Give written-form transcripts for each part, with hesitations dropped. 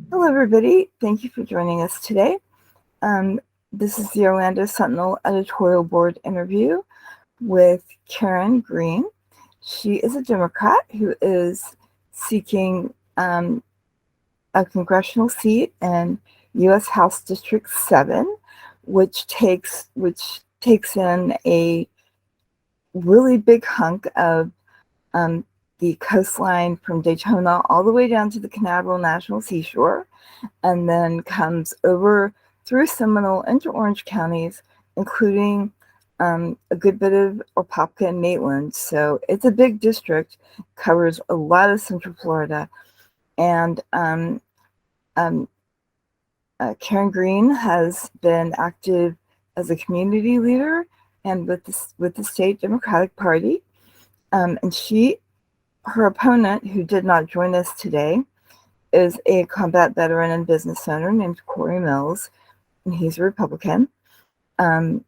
Hello, everybody. Thank you for joining us today. Um, this is the Orlando Sentinel editorial board interview with Karen Green. She is a Democrat who is seeking a congressional seat in U.S. House District 7, which takes in a really big hunk of um, the coastline from Daytona all the way down to the Canaveral National Seashore, and then comes over through Seminole into Orange counties, including a good bit of Apopka and Maitland. So it's a big district, covers a lot of Central Florida. And um, Karen Green has been active as a community leader and with the state Democratic Party. And her opponent, who did not join us today, is a combat veteran and business owner named Corey Mills, and he's a Republican. And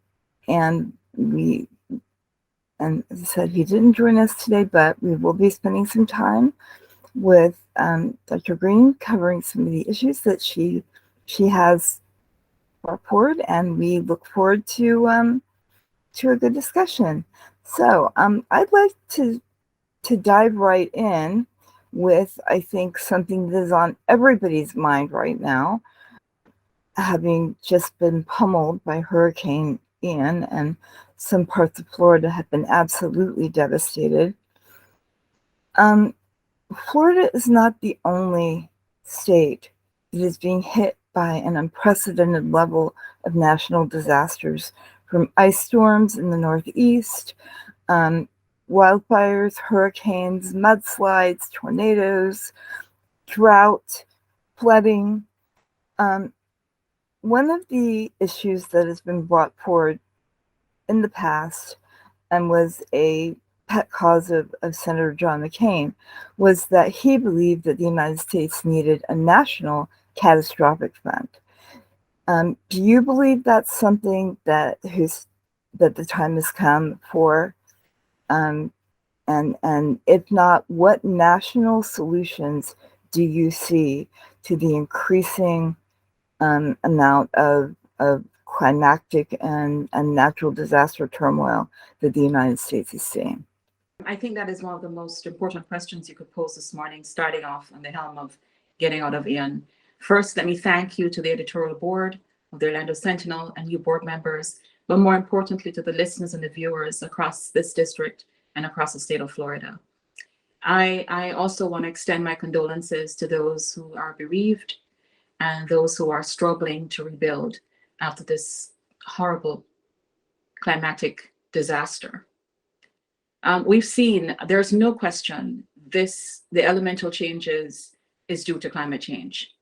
as I said, he didn't join us today, but we will be spending some time with Dr. Green covering some of the issues that she has brought forward, and we look forward to a good discussion. So I'd like to dive right in with, I think, something that is on everybody's mind right now, having just been pummeled by Hurricane Ian, and some parts of Florida have been absolutely devastated. Florida is not the only state that is being hit by an unprecedented level of national disasters, from ice storms in the Northeast, wildfires, hurricanes, mudslides, tornadoes, drought, flooding. One of the issues that has been brought forward in the past and was a pet cause of Senator John McCain was that he believed that the United States needed a national catastrophic fund. Do you believe that's something that the time has come for? And if not, what national solutions do you see to the increasing amount of climactic and natural disaster turmoil that the United States is seeing? I think that is one of the most important questions you could pose this morning, starting off on the helm of getting out of Ian. First, let me thank you to the editorial board of the Orlando Sentinel and you board members, but more importantly to the listeners and the viewers across this district and across the state of Florida. I also want to extend my condolences to those who are bereaved and those who are struggling to rebuild after this horrible climatic disaster. We've seen, there's no question, the elemental changes is due to climate change.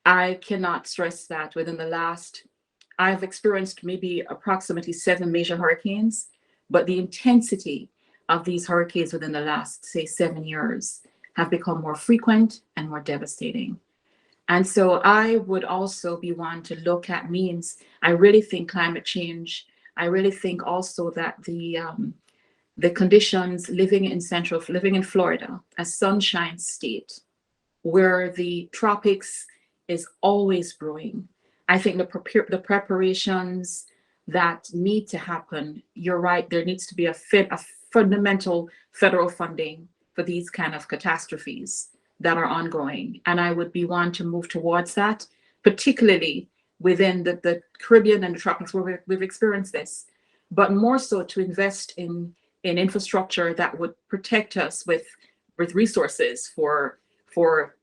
I cannot stress that I've experienced maybe approximately 7 major hurricanes, but the intensity of these hurricanes within the last, say, 7 years have become more frequent and more devastating. And so I would also be one to look at means. I really think climate change, I really think also that the conditions living in Florida, a sunshine state, where the tropics is always brewing. I think the preparations that need to happen, you're right, there needs to be a fundamental federal funding for these kind of catastrophes that are ongoing. And I would be one to move towards that, particularly within the Caribbean and the tropics where we've experienced this, but more so to invest in infrastructure that would protect us with resources for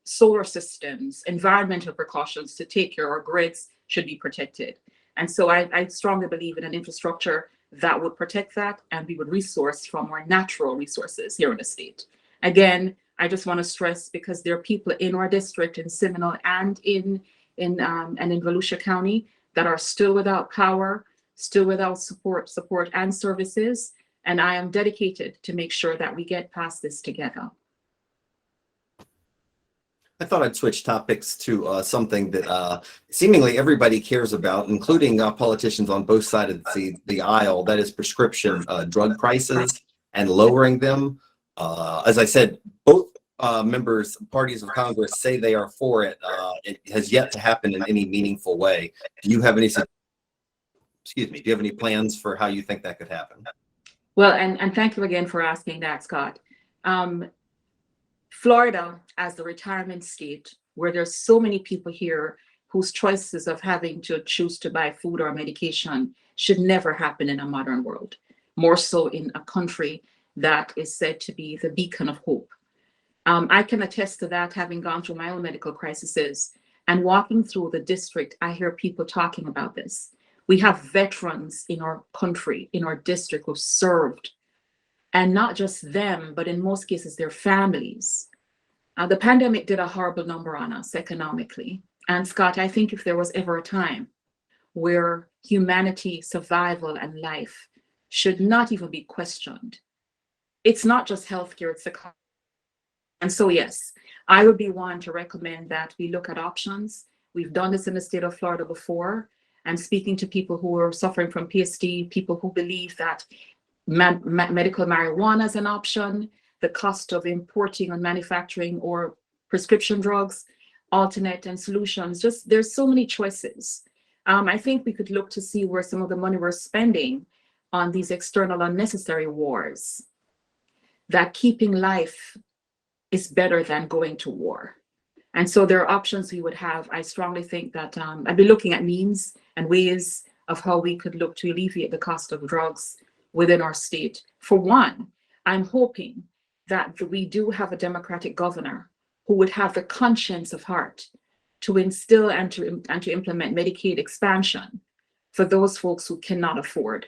solar systems, environmental precautions to take care. Our grids should be protected. And so I strongly believe in an infrastructure that would protect that, and we would resource from our natural resources here in the state. Again, I just want to stress, because there are people in our district, in Seminole and in Volusia County, that are still without power, still without support and services. And I am dedicated to make sure that we get past this together. I thought I'd switch topics to something that seemingly everybody cares about, including politicians on both sides of the aisle, that is prescription drug prices and lowering them. As I said, both members, parties of Congress say they are for it, it has yet to happen in any meaningful way. Do you have any, excuse me, do you have any plans for how you think that could happen? Well, and thank you again for asking that, Scott. Florida, as the retirement state, where there's so many people here whose choices of having to choose to buy food or medication should never happen in a modern world, more so in a country that is said to be the beacon of hope. I can attest to that, having gone through my own medical crises and walking through the district. I hear people talking about this. We have veterans in our country, in our district, who served, and not just them, but in most cases, their families. The pandemic did a horrible number on us economically. And Scott, I think if there was ever a time where humanity, survival, and life should not even be questioned, it's not just healthcare, it's the. And so, yes, I would be one to recommend that we look at options. We've done this in the state of Florida before. And speaking to people who are suffering from PSD, people who believe that medical marijuana is an option, the cost of importing and manufacturing or prescription drugs, alternate and solutions, just there's so many choices. I think we could look to see where some of the money we're spending on these external unnecessary wars, that keeping life is better than going to war. And so there are options we would have. I strongly think that I'd be looking at means and ways of how we could look to alleviate the cost of drugs within our state. For one, I'm hoping that we do have a Democratic governor who would have the conscience of heart to instill and to implement Medicaid expansion for those folks who cannot afford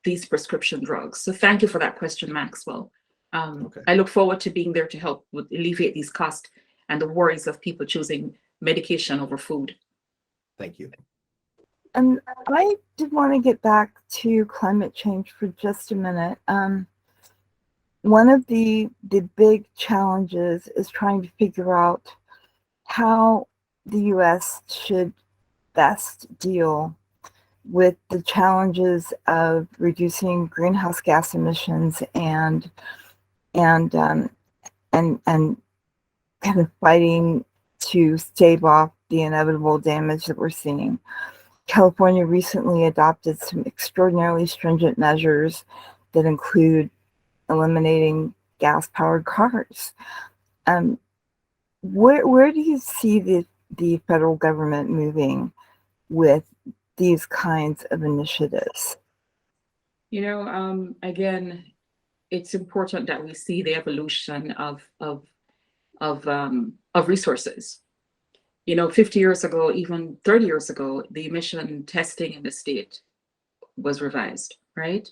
these prescription drugs. So thank you for that question, Maxwell. Okay. I look forward to being there to help with alleviate these costs and the worries of people choosing medication over food. Thank you. And I did want to get back to climate change for just a minute. One of the big challenges is trying to figure out how the U.S. should best deal with the challenges of reducing greenhouse gas emissions and kind of fighting to stave off the inevitable damage that we're seeing. California recently adopted some extraordinarily stringent measures that include eliminating gas-powered cars. Where do you see the federal government moving with these kinds of initiatives? You know, again, it's important that we see the evolution of resources. You know, 50 years ago, even 30 years ago, the emission testing in the state was revised, right?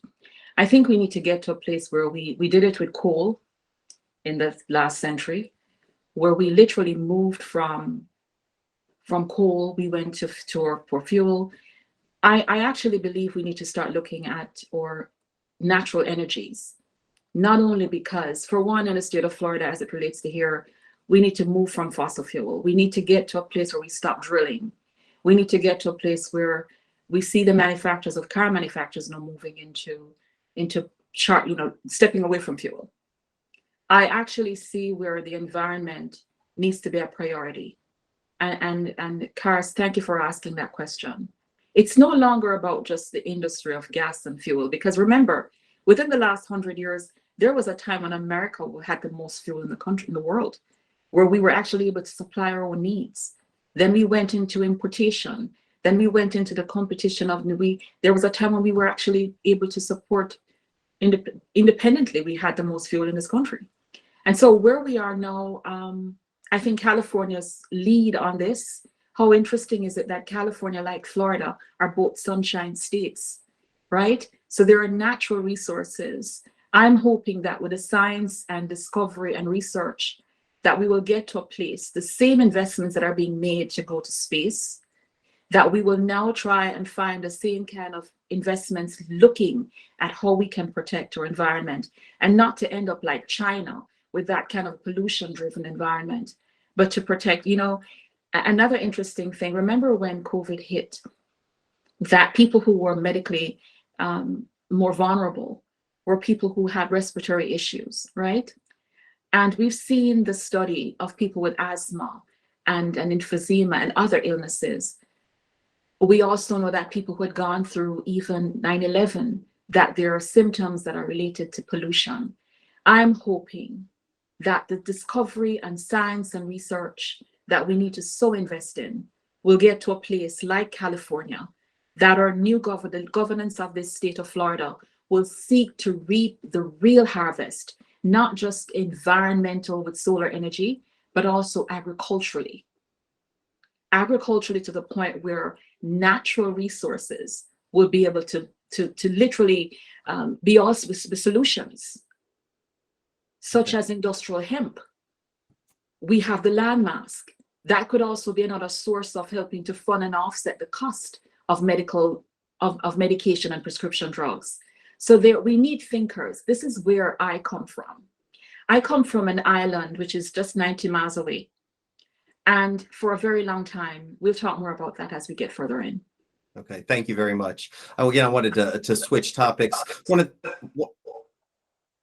I think we need to get to a place where we did it with coal in the last century, where we literally moved from coal, we went for fuel. I actually believe we need to start looking at our natural energies, not only because, for one, in the state of Florida, as it relates to here, we need to move from fossil fuel. We need to get to a place where we stop drilling. We need to get to a place where we see the manufacturers of car manufacturers now moving into stepping away from fuel. I actually see where the environment needs to be a priority. And Karis, thank you for asking that question. It's no longer about just the industry of gas and fuel, because remember, within the last 100 years, there was a time when America had the most fuel in the country, in the world, where we were actually able to supply our own needs. Then we went into importation. Then we went into the competition of, there was a time when we were actually able to support independently. We had the most fuel in this country. And so where we are now, I think California's lead on this. How interesting is it that California, like Florida, are both sunshine states, right? So there are natural resources. I'm hoping that with the science and discovery and research, that we will get to a place, the same investments that are being made to go to space, that we will now try and find the same kind of investments looking at how we can protect our environment, and not to end up like China with that kind of pollution-driven environment, but to protect, another interesting thing, remember when COVID hit, that people who were medically more vulnerable were people who had respiratory issues, right? And we've seen the study of people with asthma and emphysema and other illnesses. We also know that people who had gone through even 9/11, that there are symptoms that are related to pollution. I'm hoping that the discovery and science and research that we need to so invest in will get to a place like California, that our new governance of this state of Florida will seek to reap the real harvest, not just environmental with solar energy, but also agriculturally. Agriculturally to the point where natural resources will be able to literally be also the solutions, such as industrial hemp. We have the landmass. That could also be another source of helping to fund and offset the cost of medication and prescription drugs. So there, we need thinkers. This is where I come from. I come from an island which is just 90 miles away. And for a very long time, we'll talk more about that as we get further in. Okay, thank you very much. Again, I wanted to switch topics.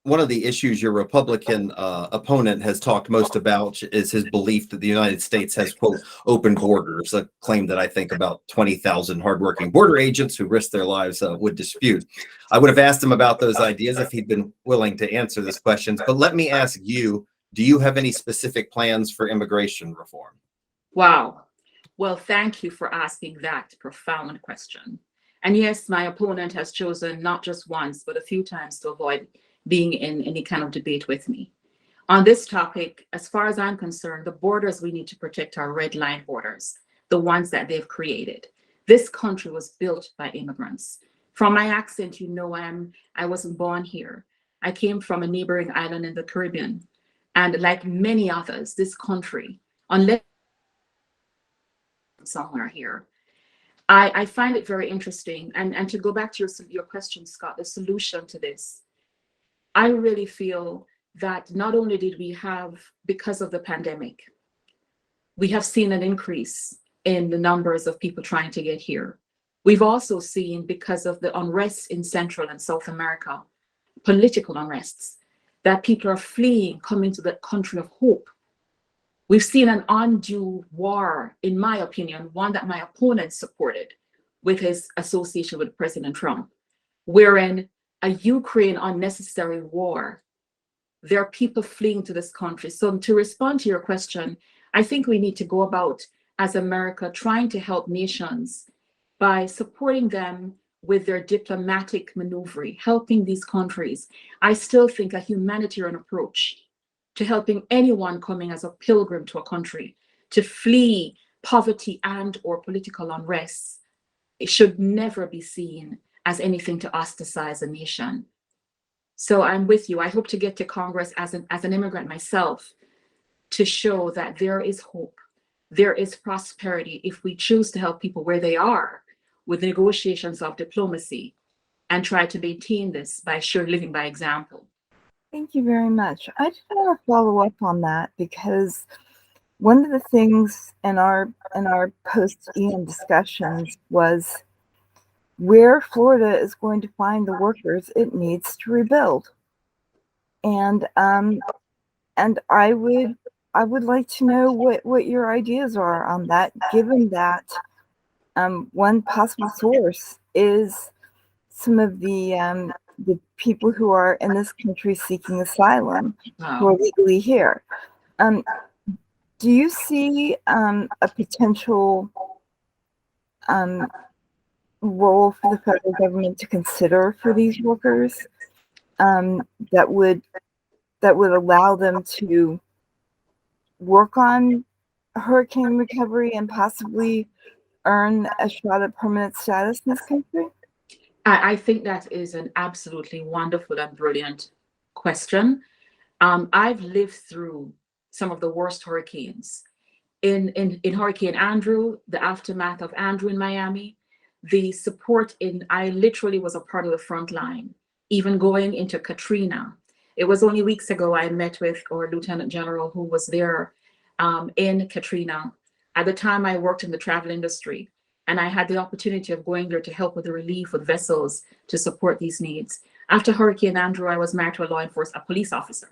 One of the issues your Republican opponent has talked most about is his belief that the United States has, quote, open borders, a claim that I think about 20,000 hardworking border agents who risk their lives would dispute. I would have asked him about those ideas if he'd been willing to answer this question. But let me ask you, do you have any specific plans for immigration reform? Wow. Well, thank you for asking that profound question. And yes, my opponent has chosen not just once, but a few times to avoid being in any kind of debate with me. On this topic, as far as I'm concerned, the borders we need to protect are red line borders, the ones that they've created. This country was built by immigrants. From my accent, you know I wasn't born here. I came from a neighboring island in the Caribbean. And like many others, this country, unless somewhere here, I find it very interesting. And to go back to your question, Scott, the solution to this, I really feel that not only did we have, because of the pandemic, we have seen an increase in the numbers of people trying to get here. We've also seen, because of the unrest in Central and South America, political unrests, that people are fleeing, coming to the country of hope. We've seen an undue war, in my opinion, one that my opponent supported with his association with President Trump, wherein a Ukraine unnecessary war, there are people fleeing to this country. So to respond to your question, I think we need to go about, as America, trying to help nations by supporting them with their diplomatic maneuvering, helping these countries. I still think a humanitarian approach to helping anyone coming as a pilgrim to a country to flee poverty and or political unrest, it should never be seen as anything to ostracize a nation. So I'm with you. I hope to get to Congress as an immigrant myself to show that there is hope, there is prosperity if we choose to help people where they are with negotiations of diplomacy and try to maintain this by living by example. Thank you very much. I just want to follow up on that because one of the things in our post-Ian discussions was where Florida is going to find the workers it needs to rebuild, and I would like to know what your ideas are on that, given that one possible source is some of the people who are in this country seeking asylum, who are legally here. Do you see a potential role for the federal government to consider for these workers that would allow them to work on hurricane recovery and possibly earn a shot at permanent status in this country? I think that is an absolutely wonderful and brilliant question. I've lived through some of the worst hurricanes. In Hurricane Andrew, the aftermath of Andrew in Miami, the support I literally was a part of the front line, even going into Katrina. It was only weeks ago I met with our Lieutenant General who was there in Katrina. At the time I worked in the travel industry, and I had the opportunity of going there to help with the relief with vessels to support these needs. After Hurricane Andrew, I was married to a police officer.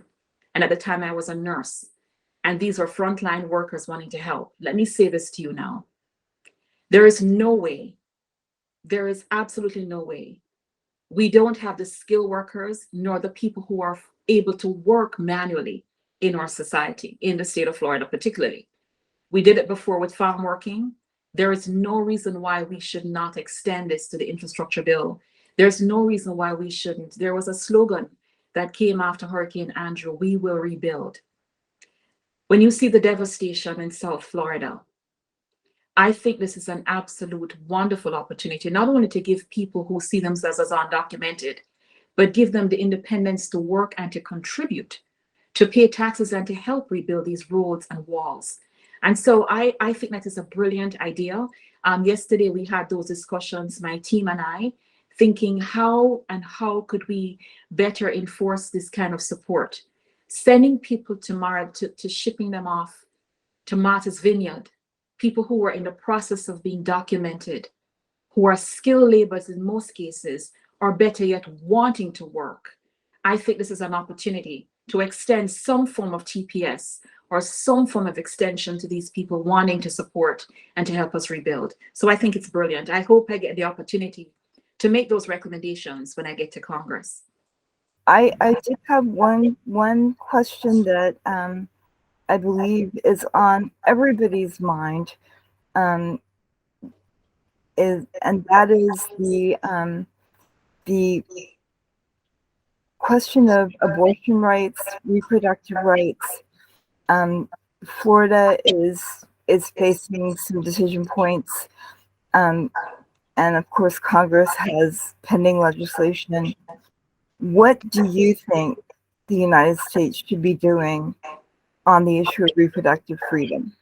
And at the time I was a nurse, and these are frontline workers wanting to help. Let me say this to you now. There is no way, there is absolutely no way we don't have the skilled workers nor the people who are able to work manually in our society, in the state of Florida particularly. We did it before with farm working. There is no reason why we should not extend this to the infrastructure bill. There's no reason why we shouldn't. There was a slogan that came after Hurricane Andrew: we will rebuild. When you see the devastation in South Florida, I think this is an absolute wonderful opportunity, not only to give people who see themselves as undocumented, but give them the independence to work and to contribute, to pay taxes and to help rebuild these roads and walls. And so I think that is a brilliant idea. Yesterday we had those discussions, my team and I, thinking how could we better enforce this kind of support. Sending people to shipping them off to Martha's Vineyard, people who are in the process of being documented, who are skilled laborers in most cases, or better yet, wanting to work. I think this is an opportunity to extend some form of TPS or some form of extension to these people wanting to support and to help us rebuild. So I think it's brilliant. I hope I get the opportunity to make those recommendations when I get to Congress. I did have one question that I believe is on everybody's mind, and that is the question of abortion rights, reproductive rights. Florida is facing some decision points, and of course Congress has pending legislation. What do you think the United States should be doing on the issue of reproductive freedom?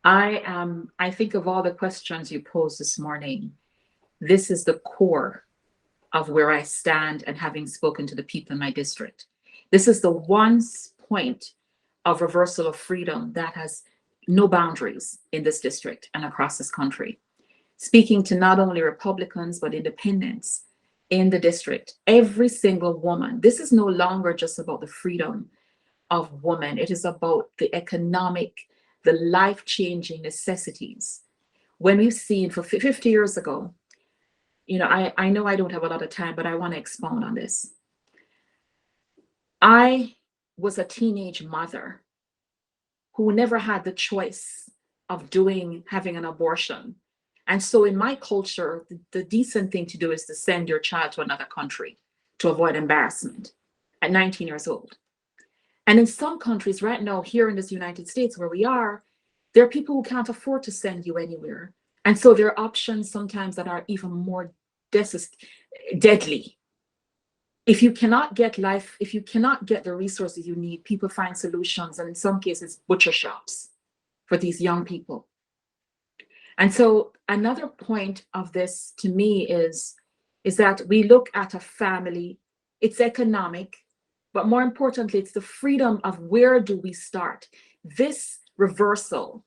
I think of all the questions you posed this morning, this is the core of where I stand, and having spoken to the people in my district. This is the one point of reversal of freedom that has no boundaries in this district and across this country. Speaking to not only Republicans, but independents in the district, every single woman, this is no longer just about the freedom of women. It is about the economic, the life-changing necessities. When we've seen for 50 years ago, I know I don't have a lot of time, but I want to expound on this. I was a teenage mother who never had the choice of having an abortion. And so in my culture, the decent thing to do is to send your child to another country to avoid embarrassment at 19 years old. And in some countries right now, here in this United States where we are, there are people who can't afford to send you anywhere. And so there are options sometimes that are even more deadly. If you cannot get the resources you need, people find solutions, and in some cases, butcher shops for these young people. And so another point of this to me is that we look at a family, it's economic, but more importantly, it's the freedom of where do we start. This reversal,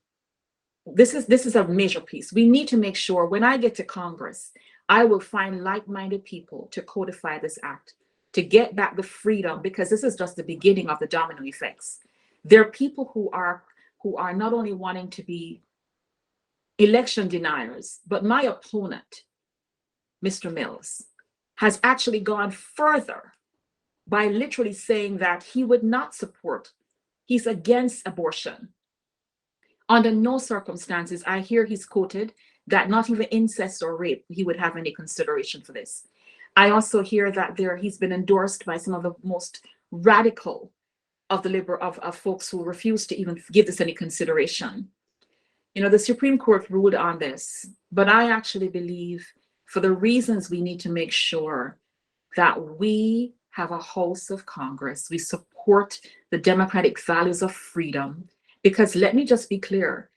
this is a major piece. We need to make sure when I get to Congress, I will find like-minded people to codify this act, to get back the freedom, because this is just the beginning of the domino effects. There are people who are not only wanting to be election deniers, but my opponent, Mr. Mills, has actually gone further by literally saying that he would not support, he's against abortion. Under no circumstances, I hear he's quoted that not even incest or rape, he would have any consideration for this. I also hear that he's been endorsed by some of the most radical of the folks who refuse to even give this any consideration. The Supreme Court ruled on this, but I actually believe, for the reasons we need to make sure that we have a House of Congress, we support the democratic values of freedom, because let me just be clear,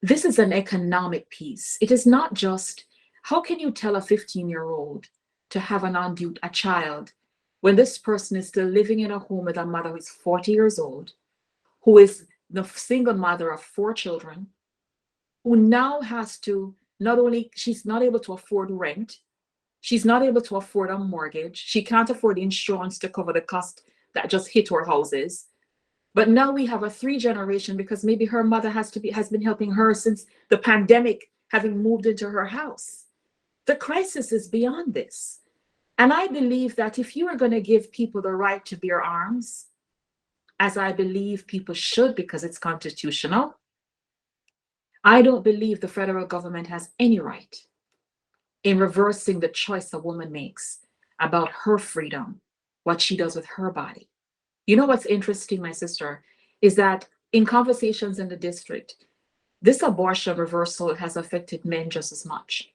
this is an economic piece. It is not just, how can you tell a 15-year-old to have a child when this person is still living in a home with a mother who is 40 years old, who is the single mother of 4 children, who now has to, she's not able to afford rent, she's not able to afford a mortgage, she can't afford insurance to cover the that just hit our houses. But now we have a 3-generation because maybe her mother has been helping her since the pandemic, having moved into her house. The crisis is beyond this. And I believe that if you are going to give people the right to bear arms, as I believe people should because it's constitutional, I don't believe the federal government has any right in reversing the choice a woman makes about her freedom, what she does with her body. You know what's interesting, my sister, is that in conversations in the district, this abortion reversal has affected men just as much.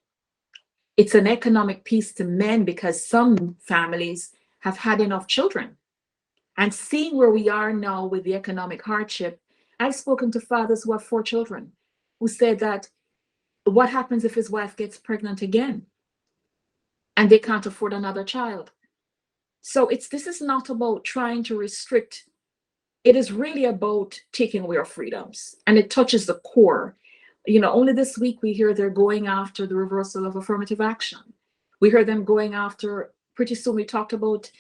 It's an economic piece to men because some families have had enough children. And seeing where we are now with the economic hardship, I've spoken to fathers who have 4 children who said that what happens if his wife gets pregnant again and they can't afford another child? So this is not about trying to restrict. It is really about taking away our freedoms, and it touches the core. Only this week we hear they're going after the reversal of affirmative action. We hear them going after, pretty soon we talked about,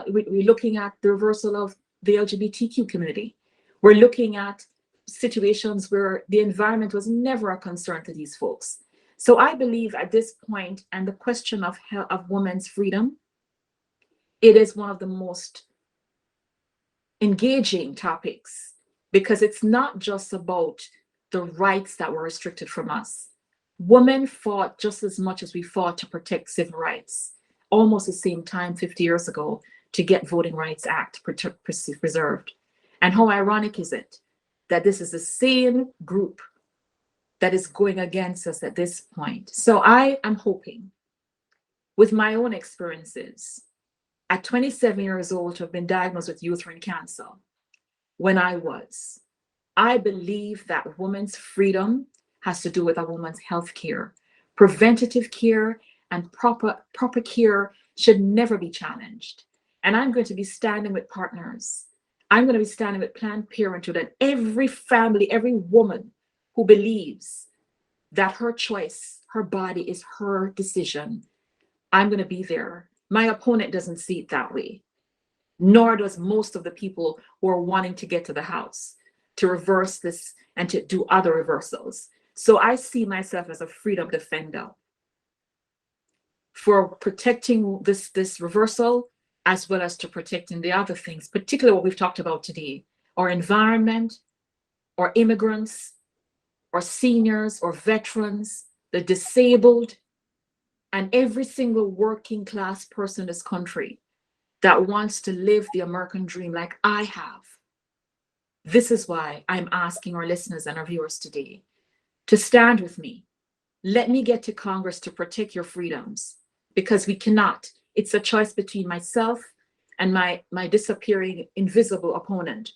we're looking at the reversal of the LGBTQ community. We're looking at situations where the environment was never a concern to these folks. So I believe at this point, and the question of women's freedom, it is one of the most engaging topics because it's not just about the rights that were restricted from us. Women fought just as much as we fought to protect civil rights, almost the same time 50 years ago, to get Voting Rights Act preserved. And how ironic is it that this is the same group that is going against us at this point? So I am hoping, with my own experiences, at 27 years old, to have been diagnosed with uterine cancer when I believe that women's freedom has to do with a woman's health care. Preventative care and proper care should never be challenged. And I'm going to be standing with partners. I'm going to be standing with Planned Parenthood and every family, every woman who believes that her choice, her body is her decision. I'm going to be there. My opponent doesn't see it that way, nor does most of the people who are wanting to get to the House to reverse this and to do other reversals. So I see myself as a freedom defender for protecting this reversal, as well as to protecting the other things, particularly what we've talked about today, our environment, or immigrants, or seniors, or veterans, the disabled, and every single working class person in this country that wants to live the American dream like I have. This is why I'm asking our listeners and our viewers today to stand with me. Let me get to Congress to protect your freedoms, because we cannot. It's a choice between myself and my disappearing invisible opponent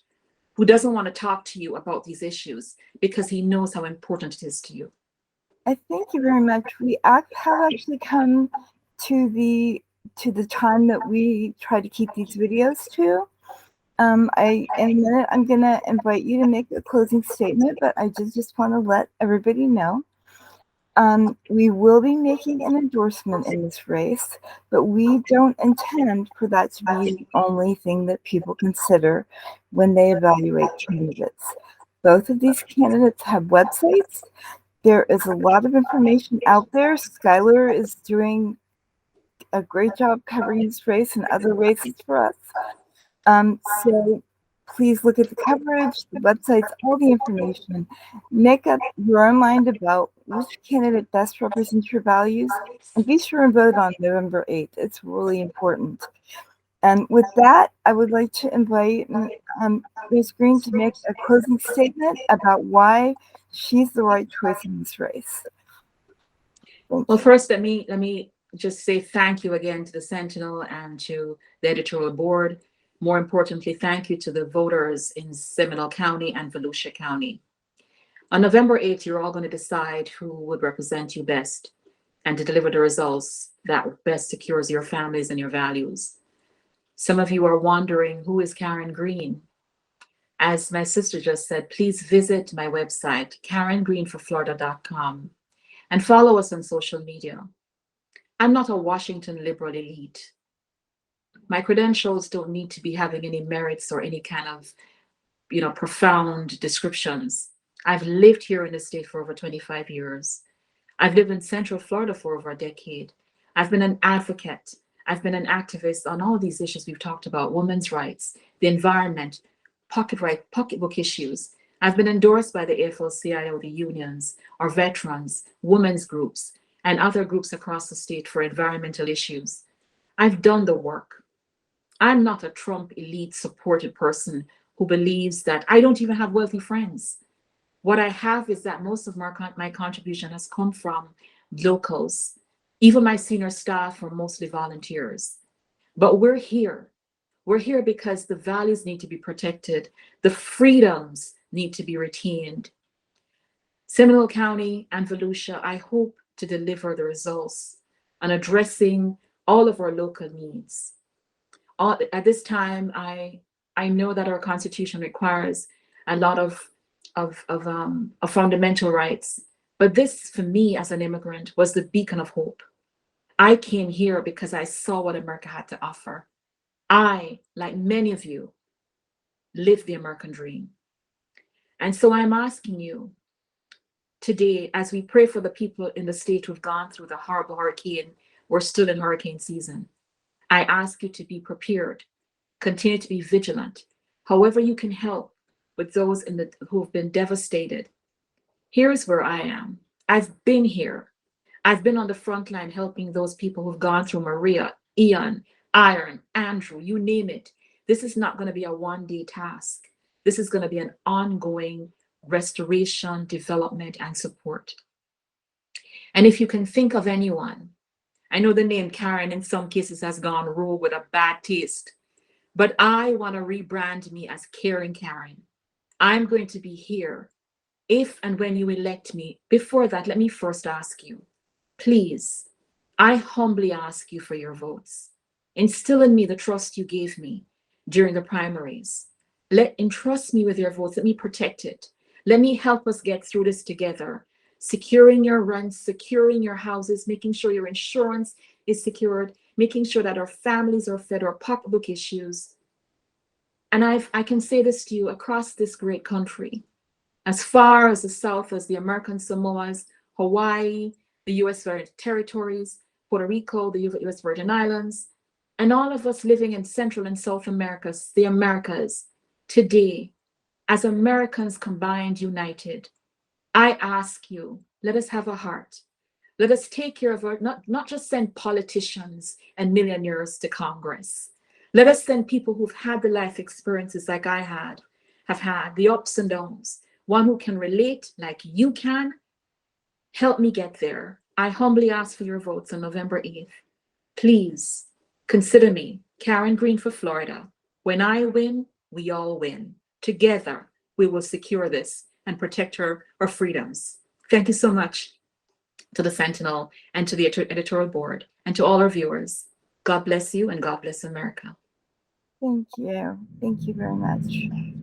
who doesn't want to talk to you about these issues because he knows how important it is to you. I thank you very much. We have actually come to the time that we try to keep these videos to. In a minute, I'm going to invite you to make a closing statement, but I just want to let everybody know. We will be making an endorsement in this race, but we don't intend for that to be the only thing that people consider when they evaluate candidates. Both of these candidates have websites. There is a lot of information out there. Skylar is doing a great job covering this race and other races for us. So please look at the coverage, the websites, all the information. Make up your own mind about which candidate best represents your values, and be sure and vote on November 8th. It's really important. And with that, I would like to invite Ms. Green to make a closing statement about why she's the right choice in this race. Well, first, let me just say thank you again to the Sentinel and to the editorial board. More importantly, thank you to the voters in Seminole County and Volusia County. On November 8th, you're all going to decide who would represent you best and to deliver the results that best secures your families and your values. Some of you are wondering, who is Karen Green? As my sister just said, please visit my website, KarenGreenforFlorida.com, and follow us on social media. I'm not a Washington liberal elite. My credentials don't need to be having any merits or any kind of, profound descriptions. I've lived here in the state for over 25 years. I've lived in Central Florida for over a decade. I've been an advocate. I've been an activist on all these issues we've talked about: women's rights, the environment, pocketbook issues. I've been endorsed by the AFL-CIO, the unions, our veterans, women's groups, and other groups across the state for environmental issues. I've done the work. I'm not a Trump elite supported person who believes that I don't even have wealthy friends. What I have is that most of my contribution has come from locals. Even my senior staff are mostly volunteers. But we're here. We're here because the values need to be protected. The freedoms need to be retained. Seminole County and Volusia, I hope to deliver the results on addressing all of our local needs. At this time, I know that our Constitution requires a lot of fundamental rights, but this, for me as an immigrant, was the beacon of hope. I came here because I saw what America had to offer. I, like many of you, live the American dream. And so I'm asking you today, as we pray for the people in the state who've gone through the horrible hurricane, we're still in hurricane season. I ask you to be prepared, continue to be vigilant, however you can help with those who've been devastated. Here's where I am. I've been here. I've been on the front line helping those people who've gone through Maria, Ian, Iron, Andrew, you name it. This is not going to be a one-day task. This is going to be an ongoing restoration, development, and support. And if you can think of anyone, I know the name Karen in some cases has gone rogue with a bad taste, but I want to rebrand me as Caring Karen. I'm going to be here if and when you elect me. Before that, let me first ask you, please, I humbly ask you for your votes. Instill in me the trust you gave me during the primaries. Entrust me with your votes. Let me protect it. Let me help us get through this together. Securing your rents, securing your houses, making sure your insurance is secured, making sure that our families are fed, our pocketbook issues. And I can say this to you, across this great country, as far as the South as the American Samoas, Hawaii, the U.S. territories, Puerto Rico, the U.S. Virgin Islands, and all of us living in Central and South America, the Americas, today, as Americans combined, united, I ask you, let us have a heart. Let us take care of our, not just send politicians and millionaires to Congress. Let us send people who've had the life experiences like I have had, the ups and downs, one who can relate like you can. Help me get there. I humbly ask for your votes on November 8th. Please consider me, Karen Green for Florida. When I win, we all win. Together, we will secure this and protect our freedoms. Thank you so much to the Sentinel and to the editorial board and to all our viewers. God bless you and God bless America. Thank you. Thank you very much.